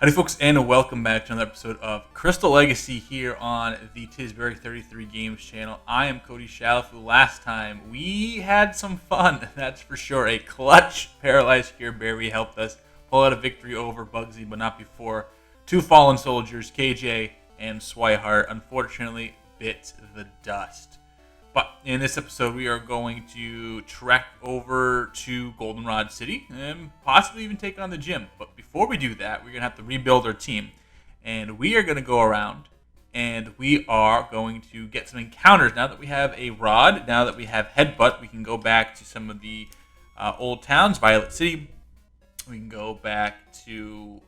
Howdy folks, and welcome back to another episode of Crystal Legacy here on the Tisbury 33 Games channel. I am Cody Shalafu. Last time, we had some fun, that's for sure. A clutch Paralyzed Cure Berry helped us pull out a victory over Bugsy, but not before two fallen soldiers, KJ and Swihart, unfortunately bit the dust. But in this episode, we are going to trek over to Goldenrod City and possibly even take on the gym. But before we do that, we're going to have to rebuild our team. And we are going to go around and we are going to get some encounters. Now that we have a rod, now that we have headbutt, we can go back to some of the old towns, Violet City. We can go back to,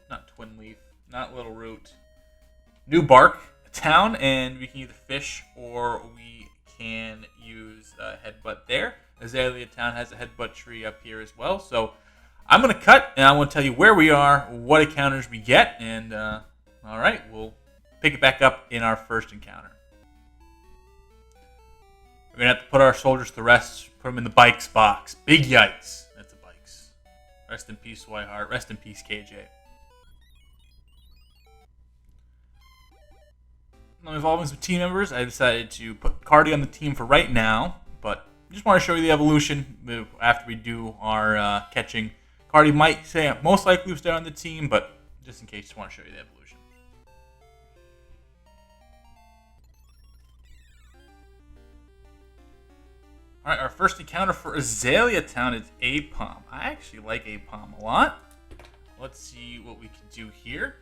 not Twin Leaf, not Little Root, New Bark town, and we can either fish or we can use headbutt there. Azalea town has a headbutt tree up here as well. So I'm going to cut and I want to tell you where we are, what encounters we get, and all right, we'll pick it back up in our first encounter. We're going to have to put our soldiers to rest, put them in the bikes box. Big yikes. That's the bikes. Rest in peace, Swihart. Rest in peace, KJ. Now, involving some team members, I decided to put Cardi on the team for right now, but I just want to show you the evolution after we do our catching. Cardi might say most likely stay on the team, but just in case, just want to show you the evolution. Alright, our first encounter for Azalea Town is Apom. I actually like Apom a lot. Let's see what we can do here.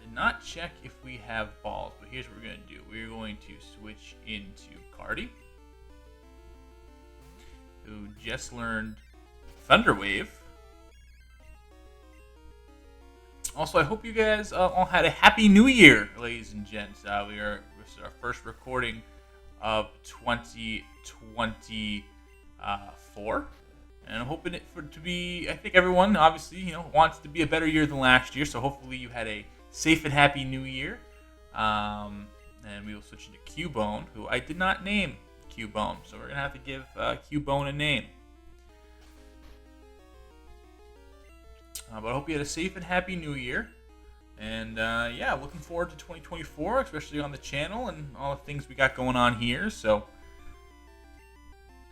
Did not check if we have balls, but here's what we're going to do. We're going to switch into Cardi, who just learned Thunder Wave. Also, I hope you guys all had a Happy New Year, ladies and gents. This is our first recording of 2024. And I'm hoping it to be, I think everyone obviously, wants to be a better year than last year. So hopefully you had a safe and happy new year. And we will switch into Cubone, who I did not name Cubone. So we're going to have to give Cubone a name. But I hope you had a safe and happy new year. And yeah, looking forward to 2024, especially on the channel and all the things we got going on here. So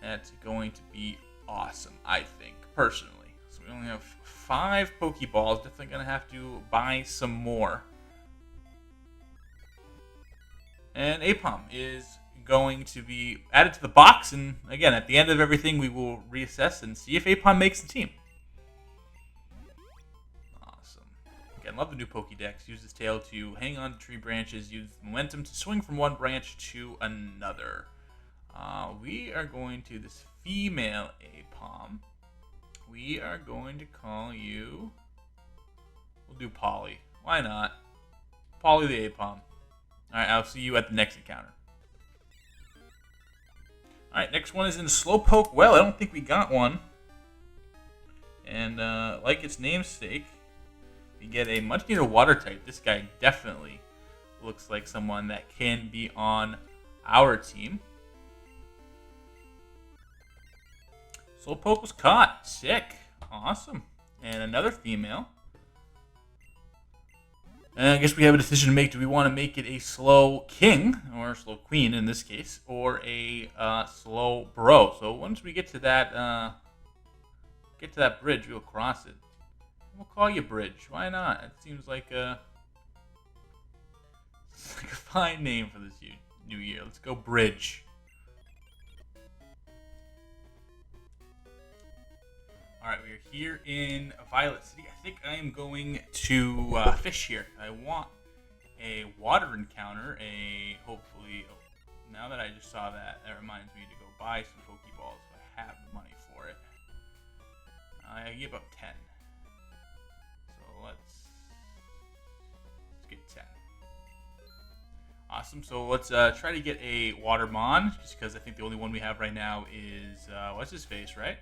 that's going to be awesome, I think, personally. So we only have 5 Pokeballs. Definitely going to have to buy some more. And Apom is going to be added to the box. And again, at the end of everything, we will reassess and see if Apom makes the team. Awesome. Again, love the new Pokédex. Use his tail to hang on to tree branches. Use momentum to swing from one branch to another. We are going to this female Apom. We are going to call you... We'll do Polly. Why not? Polly the Apom. Alright, I'll see you at the next encounter. Alright, next one is in Slowpoke. Well, I don't think we got one. And like its namesake, we get a much needed water type. This guy definitely looks like someone that can be on our team. Slowpoke was caught. Sick. Awesome. And another female. And I guess we have a decision to make. Do we want to make it a slow king, or slow queen in this case, or a slow bro? So once we get to that bridge, we'll cross it. We'll call you Bridge. Why not? It seems like a fine name for this new year. Let's go Bridge. Alright, we are here in Violet City. I think I am going to fish here. I want a water encounter, hopefully... Oh, now that I just saw that, that reminds me to go buy some Pokeballs if I have the money for it. I give up 10. So let's get 10. Awesome, so let's try to get a Watermon, just because I think the only one we have right now is, what's his face, right?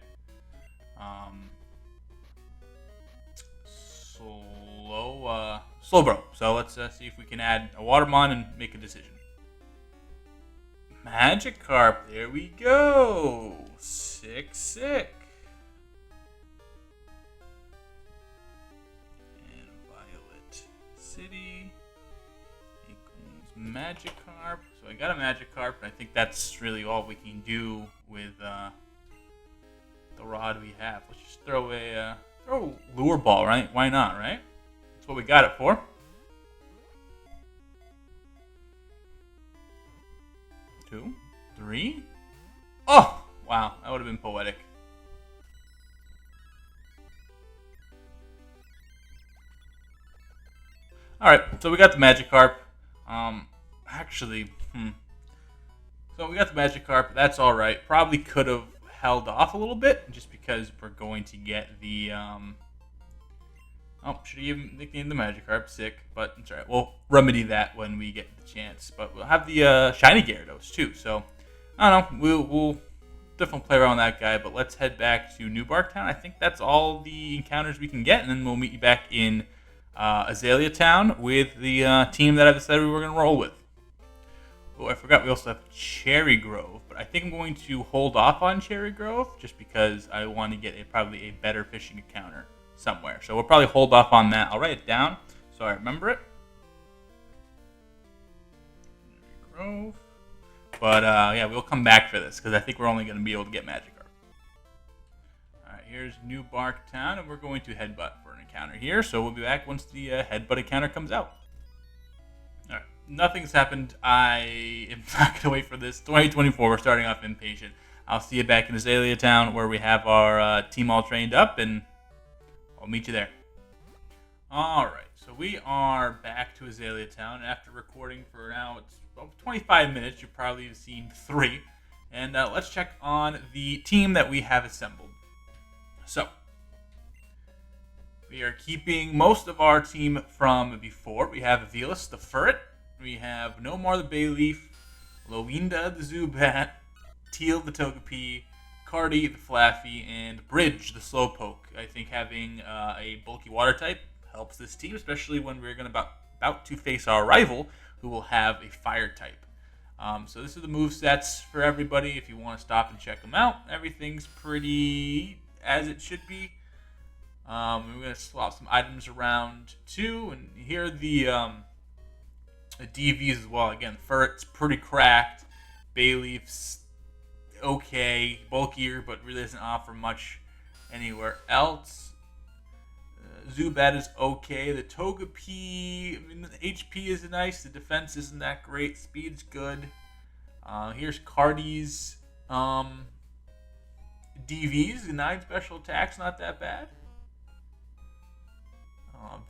Slowbro. So let's see if we can add a Watermon and make a decision. Magikarp, there we go. Sick. Magikarp. So I got a Magikarp, and I think that's really all we can do with the rod we have. Let's just throw a lure ball, right? Why not, right? That's what we got it for. Two, three. Oh, wow. That would have been poetic. Alright, so we got the Magikarp. So we got the Magikarp. That's alright. Probably could have held off a little bit just because we're going to get the should have even nicknamed the Magikarp. Sick, but it's alright. We'll remedy that when we get the chance. But we'll have the shiny Gyarados too. So I don't know. We'll definitely play around that guy. But let's head back to New Bark Town. I think that's all the encounters we can get, and then we'll meet you back in Azalea Town with the team that I decided we were going to roll with. Oh, I forgot we also have Cherry Grove, but I think I'm going to hold off on Cherry Grove just because I want to get probably a better fishing encounter somewhere. So we'll probably hold off on that. I'll write it down so I remember it. Cherry Grove. But yeah, we'll come back for this because I think we're only going to be able to get Magikarp. Alright, here's New Bark Town, and we're going to headbutt for an encounter here. So we'll be back once the headbutt encounter comes out. Alright, nothing's happened. I am not going to wait for this. 2024, we're starting off impatient. I'll see you back in Azalea Town where we have our team all trained up, and I'll meet you there. Alright, so we are back to Azalea Town after recording for now, it's about 25 minutes. You've probably seen 3. And let's check on the team that we have assembled. So, we are keeping most of our team from before. We have Avilas, the Furret. We have Nomar, the Bayleaf. Loinda, the Zubat. Teal, the Togepi. Cardi, the Flaffy. And Bridge, the Slowpoke. I think having a bulky water type helps this team, especially when we're going to about to face our rival, who will have a fire type. So this is the movesets for everybody if you want to stop and check them out. Everything's pretty as it should be. We're going to swap some items around too. And here are the DVs as well. Again, Furret's pretty cracked. Bayleaf's okay. Bulkier, but really doesn't offer much anywhere else. Zubat is okay. The Togepi, I mean, the HP is nice. The defense isn't that great. Speed's good. Here's Cardi's DVs. 9 special attacks, not that bad.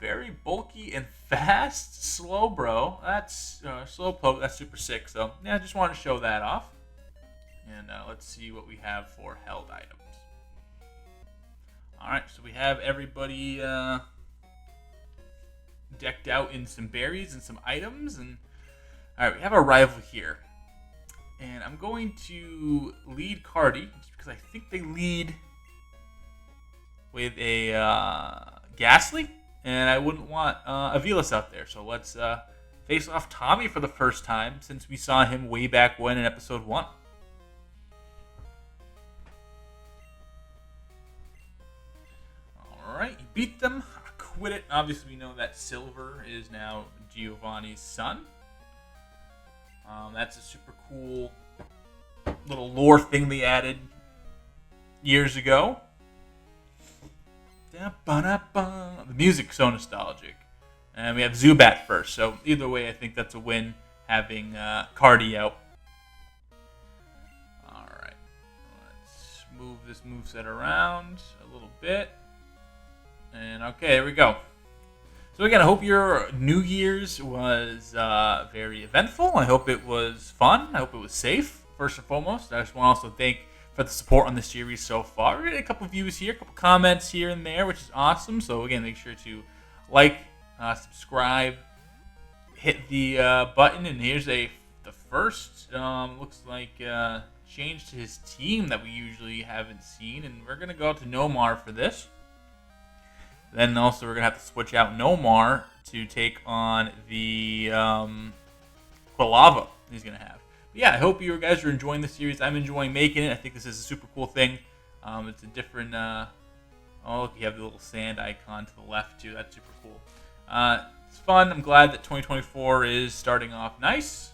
Very bulky and fast. Slowbro. That's Slowpoke. That's super sick. So, yeah, I just want to show that off. And let's see what we have for held items. Alright, so we have everybody decked out in some berries and some items. And alright, we have a rival here. And I'm going to lead Cardi, just because I think they lead with a Ghastly. And I wouldn't want Avilas out there. So let's face off Tommy for the first time since we saw him way back when in episode 1. Alright, you beat them. Quit it. Obviously, we know that Silver is now Giovanni's son. That's a super cool little lore thing they added years ago. The music's so nostalgic. And we have Zubat first. So either way, I think that's a win having Cardi out. Alright, let's move this moveset around a little bit. And okay, there we go. So again, I hope your New Year's was very eventful. I hope it was fun. I hope it was safe, first and foremost. I just want to also thank for the support on the series so far. We're getting a couple views here, a couple comments here and there, which is awesome. So again, make sure to like, subscribe, hit the button. And here's the first, looks like change to his team that we usually haven't seen. And we're going to go out to Nomar for this. Then also we're going to have to switch out Nomar to take on the Quilava he's going to have. But yeah, I hope you guys are enjoying the series. I'm enjoying making it. I think this is a super cool thing. It's a different... oh, look, you have the little sand icon to the left too. That's super cool. It's fun. I'm glad that 2024 is starting off nice.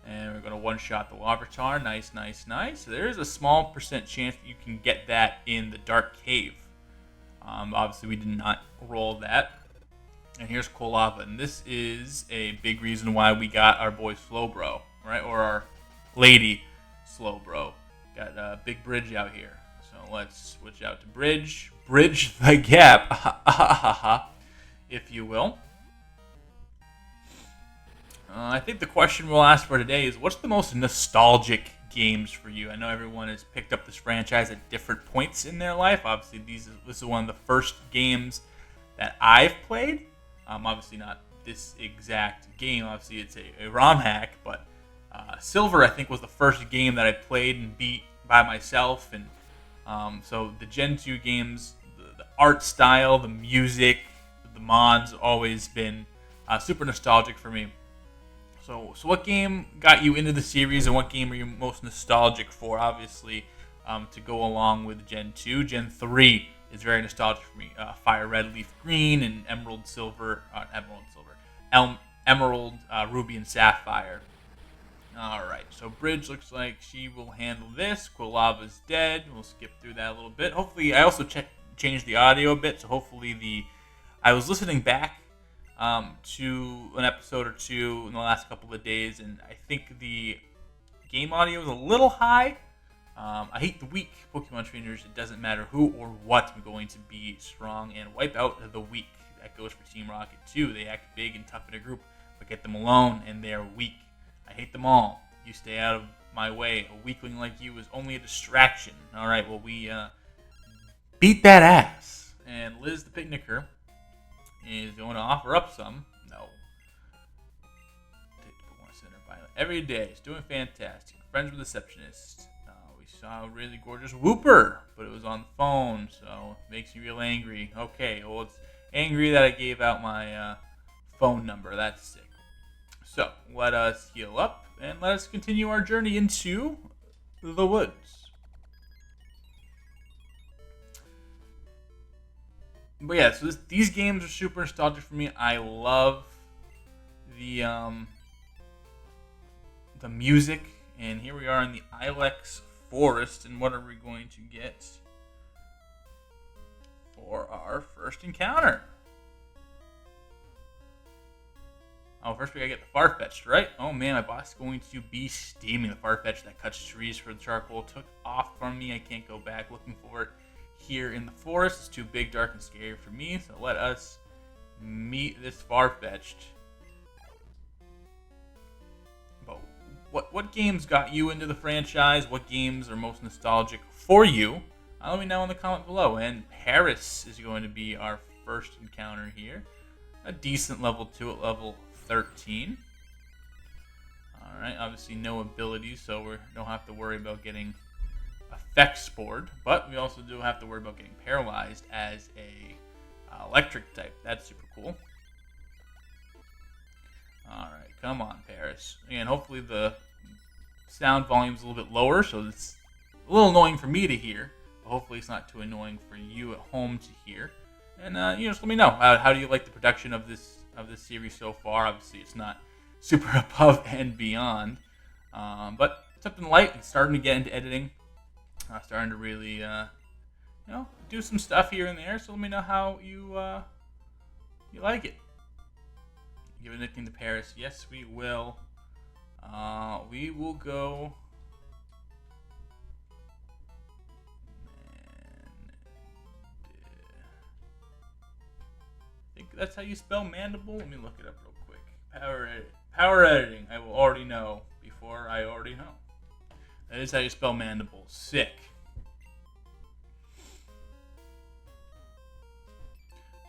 And we're going to one-shot the Larvitar. Nice, nice, nice. So there is a small percent chance that you can get that in the Dark Cave. Obviously, we did not roll that. And here's Quilava. And this is a big reason why we got our boy Slowbro, right? Or our lady Slowbro. Got a big bridge out here. So let's switch out to bridge. Bridge the gap, if you will. I think the question we'll ask for today is, what's the most nostalgic games for you? I know everyone has picked up this franchise at different points in their life. Obviously, this is one of the first games that I've played. Obviously, not this exact game. Obviously, it's a ROM hack, but Silver, I think, was the first game that I played and beat by myself. And so the Gen 2 games, the art style, the music, the mods, always been super nostalgic for me. So what game got you into the series, and what game are you most nostalgic for? Obviously, to go along with Gen 2, Gen 3 is very nostalgic for me. Fire Red, Leaf Green, and Emerald, Ruby, and Sapphire. Alright, so Bridge looks like she will handle this. Quilava's dead. We'll skip through that a little bit. Hopefully, I also changed the audio a bit, so hopefully I was listening back to an episode or two in the last couple of days, and I think the game audio is a little high. I hate the weak Pokemon trainers. It doesn't matter who or what. I'm going to be strong and wipe out the weak. That goes for Team Rocket too. They act big and tough in a group, but get them alone and they're weak. I hate them all. You stay out of my way. A weakling like you is only a distraction. All right, well, we beat that ass. And Liz the Picnicker is going to offer up some. No. Take the Pokemon Center Violet every day. It's doing fantastic. Friends with Deceptionist. We saw a really gorgeous Wooper, but it was on the phone, so it makes you real angry. Okay, well, it's angry that I gave out my phone number. That's sick. So, let us heal up, and let us continue our journey into the woods. But yeah, so these games are super nostalgic for me. I love the music, and here we are in the Ilex Forest, and what are we going to get for our first encounter? Oh, first we gotta get the Farfetch'd, right? Oh man, my boss is going to be steaming. The Farfetch'd that cuts trees for the charcoal took off from me. I can't go back looking for it here in the forest. It's too big, dark, and scary for me. So let us meet this Farfetch'd. But what games got you into the franchise? What games are most nostalgic for you? Let me know in the comment below. And Paris is going to be our first encounter here. A decent level 2 at level 13. Alright, obviously no abilities, so we don't have to worry about getting effects spored. But we also do have to worry about getting paralyzed as a electric type. That's super cool. Alright, come on, Paris. And hopefully the sound volume is a little bit lower, so it's a little annoying for me to hear. But hopefully it's not too annoying for you at home to hear. And just let me know, how do you like the production of this series so far? Obviously, it's not super above and beyond, but something light. It's starting to get into editing. Starting to really, do some stuff here and there. So let me know how you like it. Give a nickname to Paris. Yes, we will. We will go. That's how you spell mandible? Let me look it up real quick. Power editing. I will already know before I already know. That is how you spell mandible. Sick.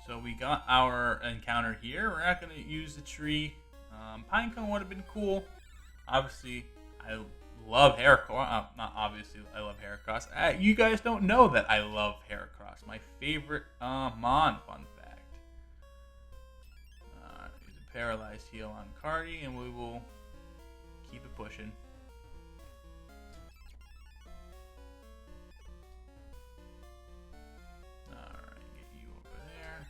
So we got our encounter here. We're not going to use the tree. Pinecone would have been cool. Obviously, I love Heracross. Not obviously, I love Heracross. You guys don't know that I love Heracross. My favorite Mon, fun fact. Use a paralyzed heal on Cardi, and we will keep it pushing. Alright, get you over there.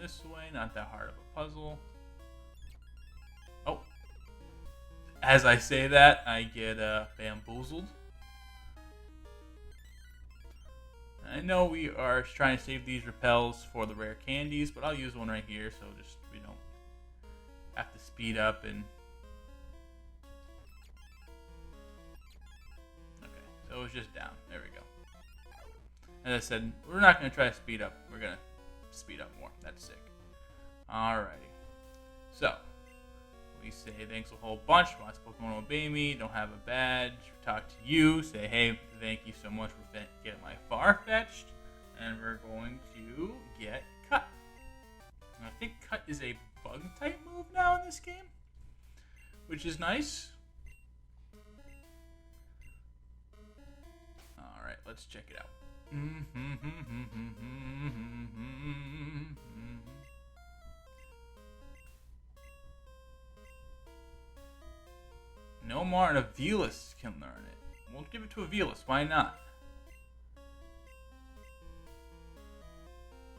this way. Not that hard of a puzzle. Oh. As I say that, I get bamboozled. I know we are trying to save these repels for the rare candies, but I'll use one right here so just we don't have to speed up and... Okay, so it was just down. There we go. As I said, we're not going to try to speed up. We're going to speed up more. That's sick. Alrighty. So, we say thanks a whole bunch. Lots of Pokemon obey me. Don't have a badge. Talk to you. Say, hey, thank you so much for getting my Farfetch'd. And we're going to get Cut. And I think Cut is a bug type move now in this game, which is nice. Alright, let's check it out. Nomar and Avilas can learn it. We'll give it to Avilas. Why not?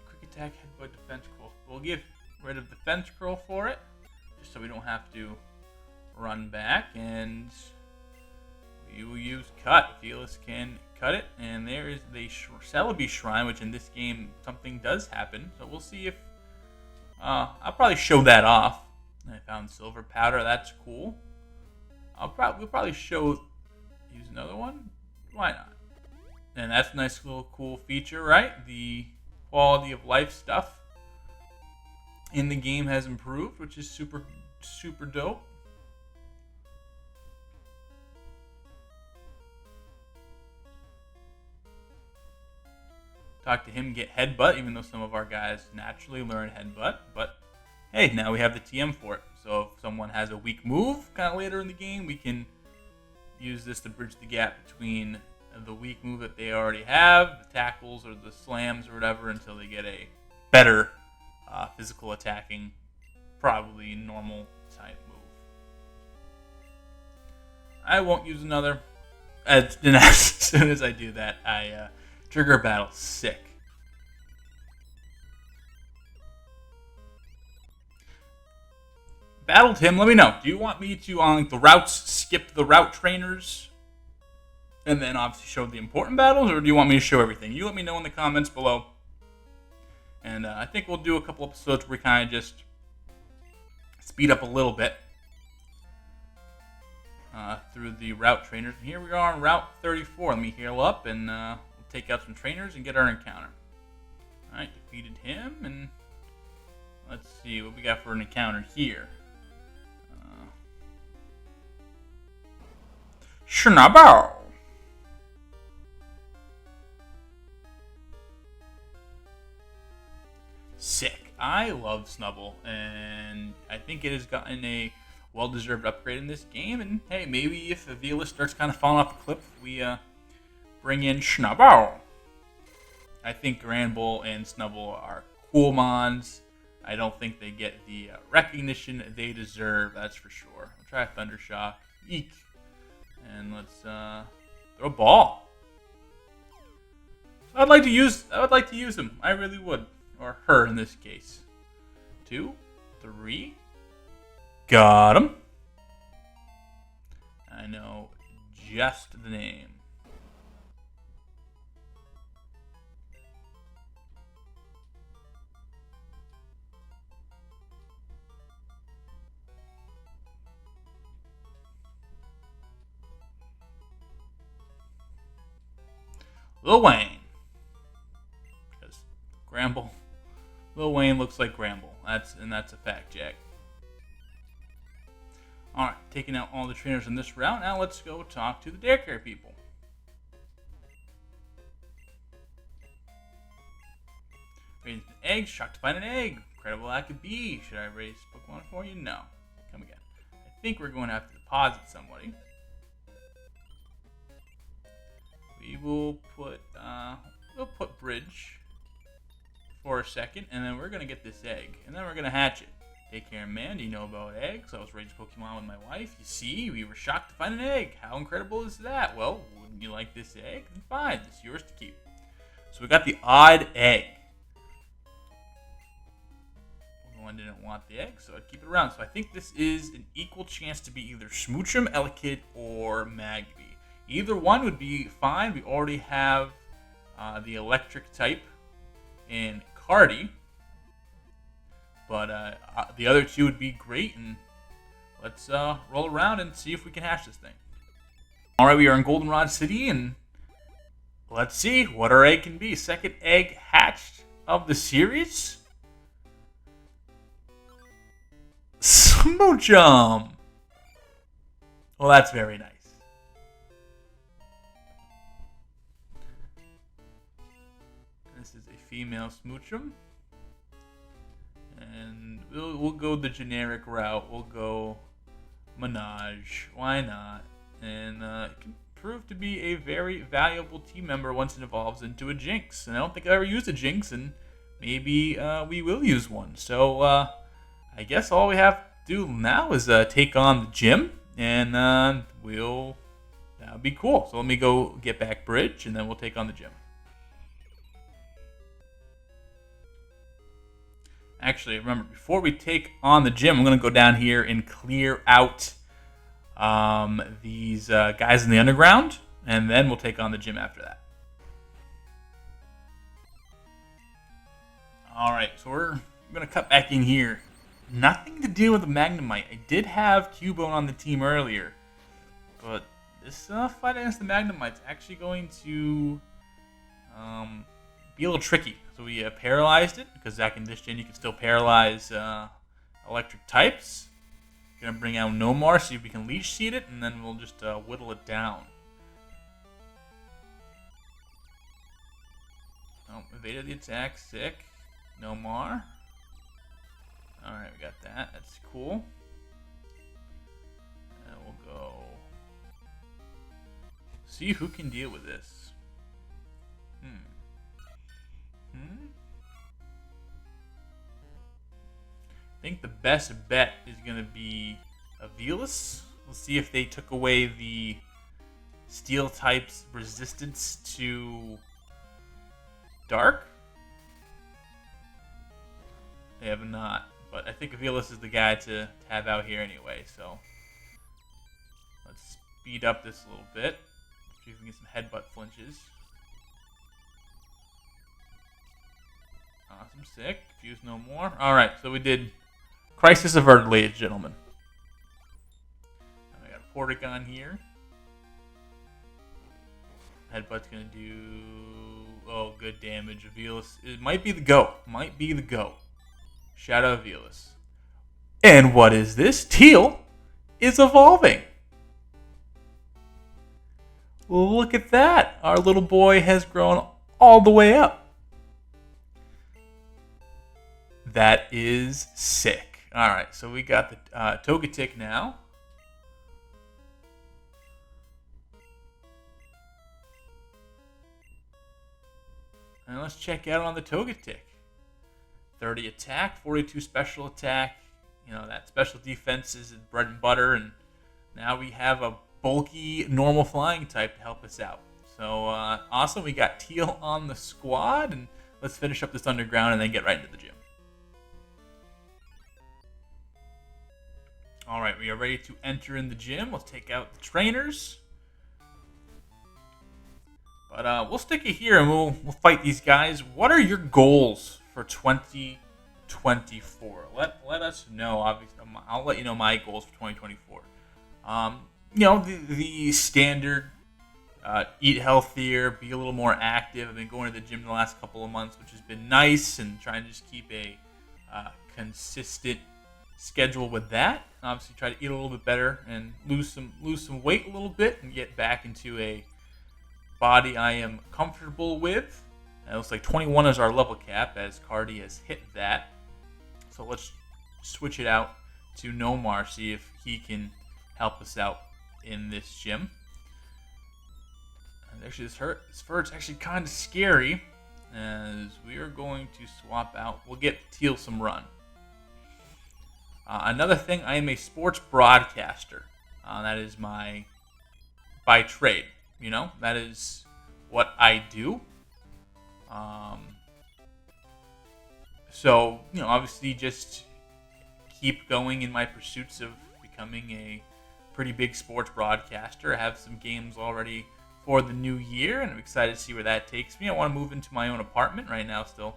Quick attack, headbutt, defense curl. We'll give rid of defense curl for it, just so we don't have to run back. And we will use Cut. Avilas can cut it. And there is the Celebi Shrine, which in this game something does happen. So we'll see if... I'll probably show that off. I found silver powder. That's cool. We'll probably use another one. Why not? And that's a nice little cool feature, right? The quality of life stuff in the game has improved, which is super, super dope. Talk to him, get Headbutt, even though some of our guys naturally learn Headbutt. But hey, now we have the TM for it. So if someone has a weak move kind of later in the game, we can use this to bridge the gap between the weak move that they already have, the tackles or the slams or whatever, until they get a better physical attacking, probably normal type move. I won't use another. As soon as I do that, I trigger battle. Sick. Battled him. Let me know. Do you want me to, on like the routes, skip the route trainers and then obviously show the important battles, or do you want me to show everything? You let me know in the comments below. And I think we'll do a couple episodes where we kind of just speed up a little bit through the route trainers. And here we are on Route 34. Let me heal up and we'll take out some trainers and get our encounter. Alright, defeated him, and let's see what we got for an encounter here. Schnabel. Sick. I love Snubble, and I think it has gotten a well-deserved upgrade in this game. And hey, maybe if Avilas starts kind of falling off the cliff, we bring in Schnabel. I think Granbull and Snubble are cool mons. I don't think they get the recognition they deserve, that's for sure. I'll try a Thunder Shock. Eek. And let's throw a ball. I would like to use him. I really would. Or her in this case. 2, 3. Got him. I know just the name. Lil Wayne. Because Gramble. Lil Wayne looks like Gramble. That's a fact, Jack. Alright, taking out all the trainers in this route. Now let's go talk to the daycare people. Raise an egg. Shocked to find an egg. Incredible I could be. Should I raise Pokemon for you? No. Come again. I think we're going to have to deposit somebody. We will put Bridge for a second, and then we're gonna get this egg, and then we're gonna hatch it. Take care, man. Do you know about eggs? I was raising Pokemon with my wife. You see, we were shocked to find an egg. How incredible is that? Well, wouldn't you like this egg? Then fine, it's yours to keep. So we got the odd egg. want the egg, so I'd keep it around. So I think this is an equal chance to be either Smoochum, Elekid, or Magby. Either one would be fine. We already have the electric type in Cardi. But the other two would be great, and let's roll around and see if we can hatch this thing. All right, we are in Goldenrod City, and let's see what our egg can be. Second egg hatched of the series. Smoochum. Well, that's very nice. This is a female Smoochum. And we'll go the generic route. We'll go Menage. Why not? And it can prove to be a very valuable team member once it evolves into a Jinx. And I don't think I've ever used a Jinx, and maybe we will use one. So I guess all we have to do now is take on the gym, and that would be cool. So let me go get back Bridge, and then we'll take on the gym. Actually, remember, before we take on the gym, I'm going to go down here and clear out these guys in the underground, and then we'll take on the gym after that. Alright, so we're going to cut back in here. Nothing to do with the Magnemite. I did have Cubone on the team earlier, but this fight against the Magnemite's actually going to be a little tricky. So we paralyzed it, because back in this gen you can still paralyze electric types. Gonna bring out Nomar, see if we can leech seed it, and then we'll just whittle it down. Oh, evaded the attack, sick. Nomar. Alright, we got that, that's cool. And we'll go see who can deal with this. I think the best bet is going to be Avilis. We'll see if they took away the Steel type's resistance to Dark. They have not, but I think Avilis is the guy to have out here anyway, so let's speed up this a little bit. See if we can get some headbutt flinches. Awesome, sick. Confuse no more. Alright, so we did crisis averted, ladies and gentlemen. I got a Portagon here. Headbutt's gonna do good damage. Avilis, it might be the GOAT. Might be the GOAT. Shout out Avilis. And what is this? Teal is evolving. Look at that. Our little boy has grown all the way up. That is sick. Alright, so we got the Togetic now. And let's check out on the Togetic. 30 attack, 42 special attack. You know, that special defense is bread and butter. And now we have a bulky, normal flying type to help us out. So, awesome. We got Teal on the squad. And let's finish up this underground and then get right into the gym. Alright, we are ready to enter in the gym. Let's take out the trainers. But we'll stick it here and we'll fight these guys. What are your goals for 2024? Let us know. Obviously, I'll let you know my goals for 2024. You know, the standard, eat healthier, be a little more active. I've been going to the gym the last couple of months, which has been nice, and trying to just keep a consistent schedule with that. Obviously, try to eat a little bit better and lose some weight a little bit and get back into a body I am comfortable with. It looks like 21 is our level cap, as Cardi has hit that. So let's switch it out to Nomar, see if he can help us out in this gym. And actually, this hurt's actually kind of scary, as we are going to swap out. We'll get Teal some run. Another thing, I am a sports broadcaster. That is my by trade. You know, that is what I do. So, you know, obviously just keep going in my pursuits of becoming a pretty big sports broadcaster. I have some games already for the new year, and I'm excited to see where that takes me. I want to move into my own apartment right now still.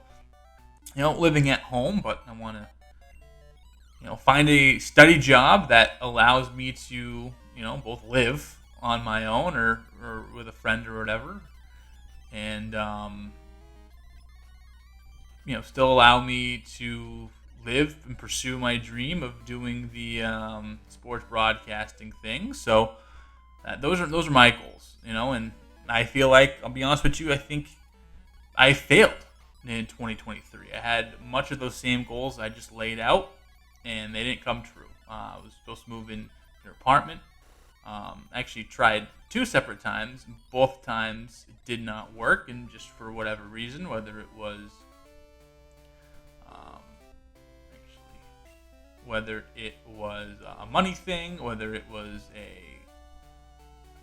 Living at home, but I want to, find a steady job that allows me to, both live on my own or with a friend or whatever, and still allow me to live and pursue my dream of doing the sports broadcasting thing. So those are my goals, and I feel like, I'll be honest with you, I think I failed in 2023. I had much of those same goals I just laid out, and they didn't come true. I was supposed to move in an apartment. Actually tried 2 separate times. Both times it did not work, and just for whatever reason, whether it was a money thing, whether it was a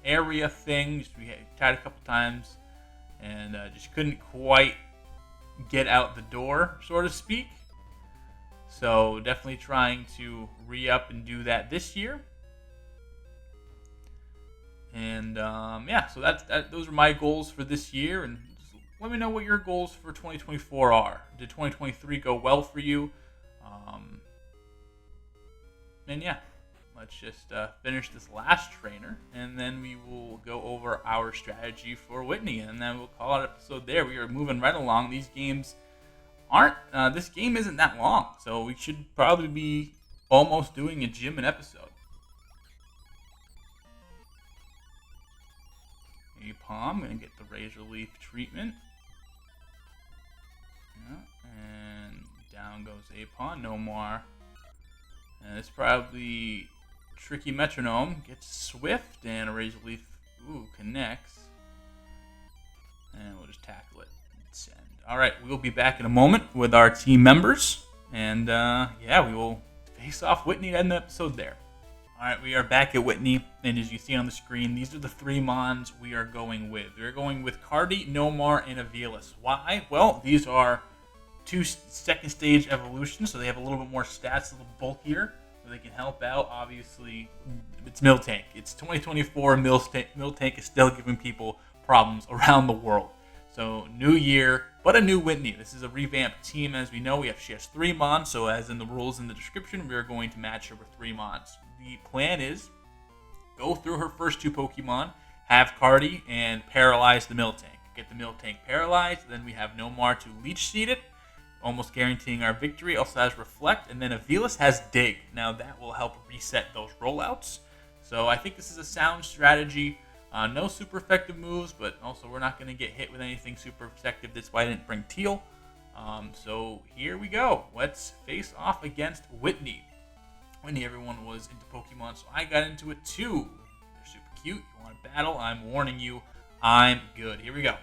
area thing, we had tried a couple times and just couldn't quite get out the door, so to speak. So definitely trying to re-up and do that this year. And so those are my goals for this year. And just let me know what your goals for 2024 are. Did 2023 go well for you? Let's just finish this last trainer, and then we will go over our strategy for Whitney, and then we'll call it an episode there. We are moving right along. These games this game isn't that long, so we should probably be almost doing a gym an episode. I'm going to get the Razor Leaf treatment. And down goes Apon. No more. And it's probably tricky metronome. Gets Swift, and a Razor Leaf connects. And we'll just tackle it and send. Alright, we'll be back in a moment with our team members. And we will face off Whitney to end the episode there. Alright, we are back at Whitney, and as you see on the screen, these are the 3 Mons we are going with. We're going with Cardi, Nomar, and Avilis. Why? Well, these are 2 second stage evolutions, so they have a little bit more stats, a little bulkier, so they can help out. Obviously, it's Miltank. It's 2024, Miltank is still giving people problems around the world. So, new year, but a new Whitney. This is a revamped team, as we know. She has 3 Mons, so as in the rules in the description, we are going to match her with 3 Mons. The plan is go through her first 2 Pokemon, have Cardi, and paralyze the Miltank. Get the Miltank paralyzed, then we have Nomar to Leech Seed it, almost guaranteeing our victory. Also has Reflect, and then Avilis has Dig. Now that will help reset those rollouts. So I think this is a sound strategy. No super effective moves, but also we're not going to get hit with anything super effective. That's why I didn't bring Teal. So here we go. Let's face off against Whitney. Whitney, everyone was into Pokemon, so I got into it too. They're super cute. You want to battle? I'm warning you, I'm good. Here we go.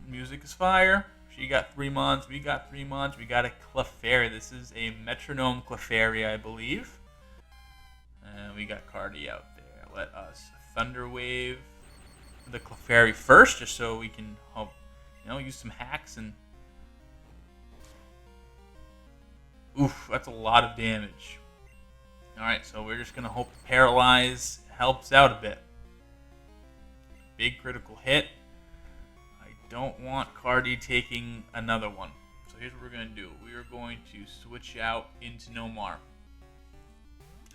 Music is fire. She got 3 Mons. We got 3 Mons. We got a Clefairy. This is a Metronome Clefairy, I believe. And we got Cardi out there. Let us Thunder Wave the Clefairy first, just so we can help, use some hacks and. Oof, that's a lot of damage. Alright, so we're just going to hope Paralyze helps out a bit. Big critical hit. I don't want Cardi taking another one. So here's what we're going to do. We are going to switch out into Nomar.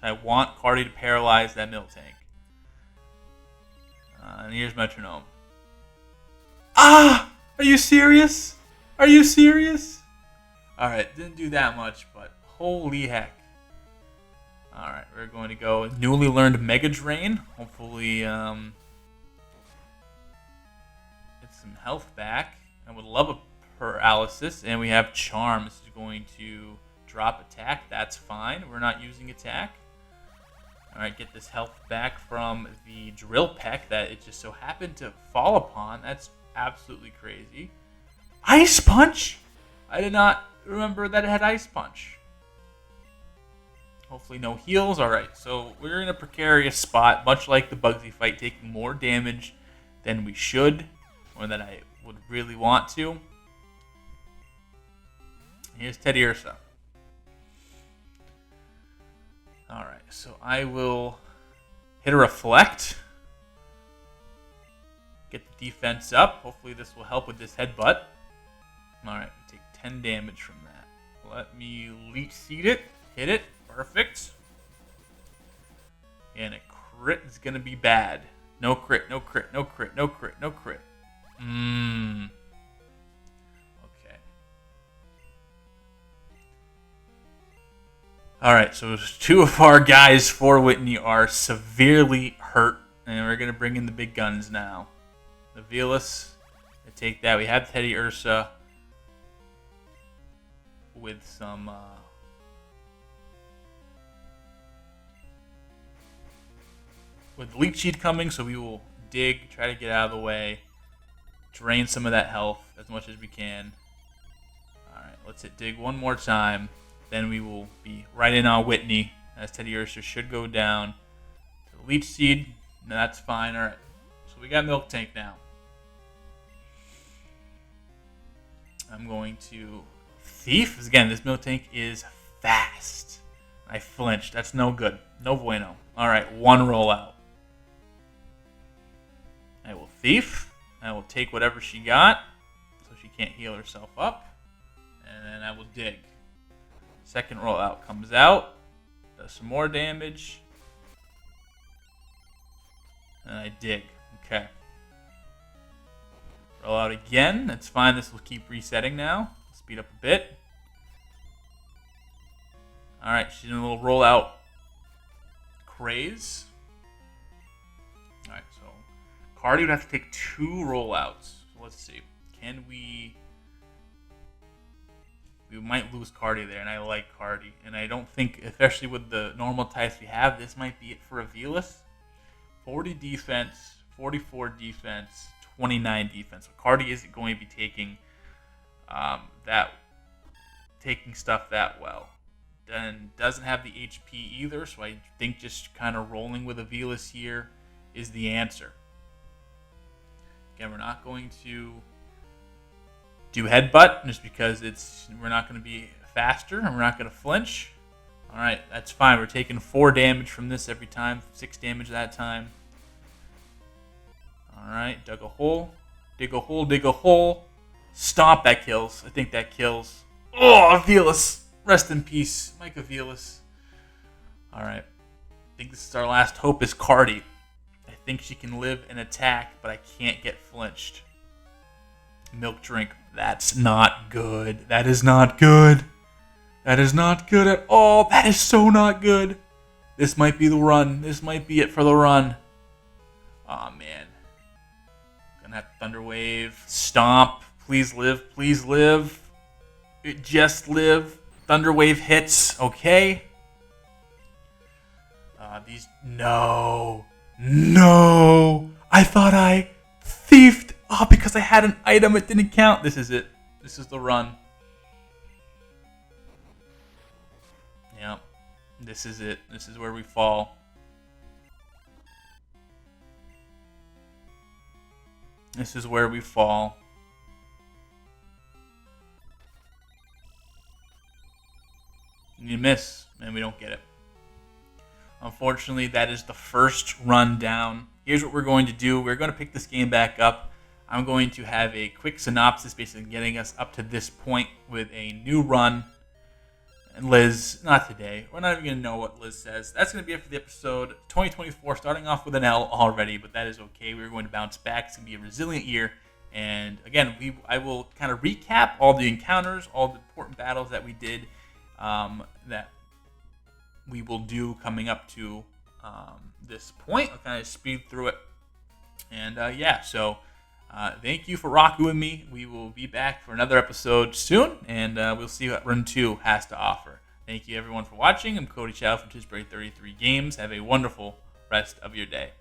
I want Cardi to paralyze that Miltank. And here's Metronome. Ah! Are you serious? Are you serious? Alright, didn't do that much, but holy heck. Alright, we're going to go with newly learned Mega Drain. Hopefully, get some health back. I would love a Paralysis. And we have Charm. This is going to drop attack. That's fine. We're not using attack. Alright, get this health back from the Drill Peck that it just so happened to fall upon. That's absolutely crazy. Ice Punch? I did not remember that it had Ice Punch. Hopefully no heals. Alright, so we're in a precarious spot, much like the Bugsy fight, taking more damage than we should, or than I would really want to. Here's Teddy Ursa. Alright, so I will hit a reflect. Get the defense up. Hopefully this will help with this headbutt. Alright, take 10 damage from that. Let me Leech Seed it. Hit it. Perfect. And a crit is going to be bad. No crit, no crit, no crit, no crit, no crit. Okay. Alright, so 2 of our guys for Whitney are severely hurt. And we're going to bring in the big guns now. The Velas, take that. We have Teddy Ursa with some with Leech Seed coming, so we will dig, try to get out of the way, drain some of that health as much as we can. Alright, let's hit dig one more time. Then we will be right in on Whitney, as Teddy Ursa should go down. The Leech Seed, no, that's fine. Alright, so we got Milk Tank now. I'm going to Thief. Again, this Milk Tank is fast. I flinched. That's no good. No bueno. Alright, 1 rollout. I will Thief. I will take whatever she got, so she can't heal herself up. And then I will dig. Second rollout comes out. Does some more damage. And I dig. Okay. Roll out again. That's fine. This will keep resetting now. Speed up a bit. Alright, she's in a little rollout craze. Alright, so Cardi would have to take 2 rollouts. So let's see. Can we... We might lose Cardi there, and I like Cardi. And I don't think, especially with the normal types we have, this might be it for a Velas. 40 defense, 44 defense, 29 defense. So Cardi isn't going to be taking stuff that well. Then doesn't have the HP either, so I think just kind of rolling with a Velas here is the answer. Again, we're not going to do headbutt just because we're not going to be faster and we're not going to flinch. All right, that's fine. We're taking 4 damage from this every time, 6 damage that time. All right, dug a hole, dig a hole, dig a hole. Stomp, that kills. I think that kills. Oh, Velas. Rest in peace, Micah Velas. All right, I think this is our last hope is Cardi. I think she can live and attack, but I can't get flinched. Milk Drink. That's not good. That is not good. That is not good at all. That is so not good. This might be the run. This might be it for the run. Aw, man. Gonna have Thunder Wave. Stomp. Please live. Please live. It just live. Thunder Wave hits. Okay. No. No. I thought I thiefed. Oh, because I had an item, it didn't count. This is it. This is the run. Yep. This is it. This is where we fall. This is where we fall. You miss, and we don't get it. Unfortunately, that is the first run down. Here's what we're going to do. We're going to pick this game back up. I'm going to have a quick synopsis, basically getting us up to this point with a new run. And Liz, not today. We're not even going to know what Liz says. That's going to be it for the episode. 2024, starting off with an L already, but that is okay. We're going to bounce back. It's going to be a resilient year. And again, I will kind of recap all the encounters, all the important battles that we did, that we will do coming up to this point. I'll kind of speed through it. And yeah, so thank you for rocking with me. We will be back for another episode soon, and we'll see what Run 2 has to offer. Thank you, everyone, for watching. I'm Cody Chow from Tisbury 33 Games. Have a wonderful rest of your day.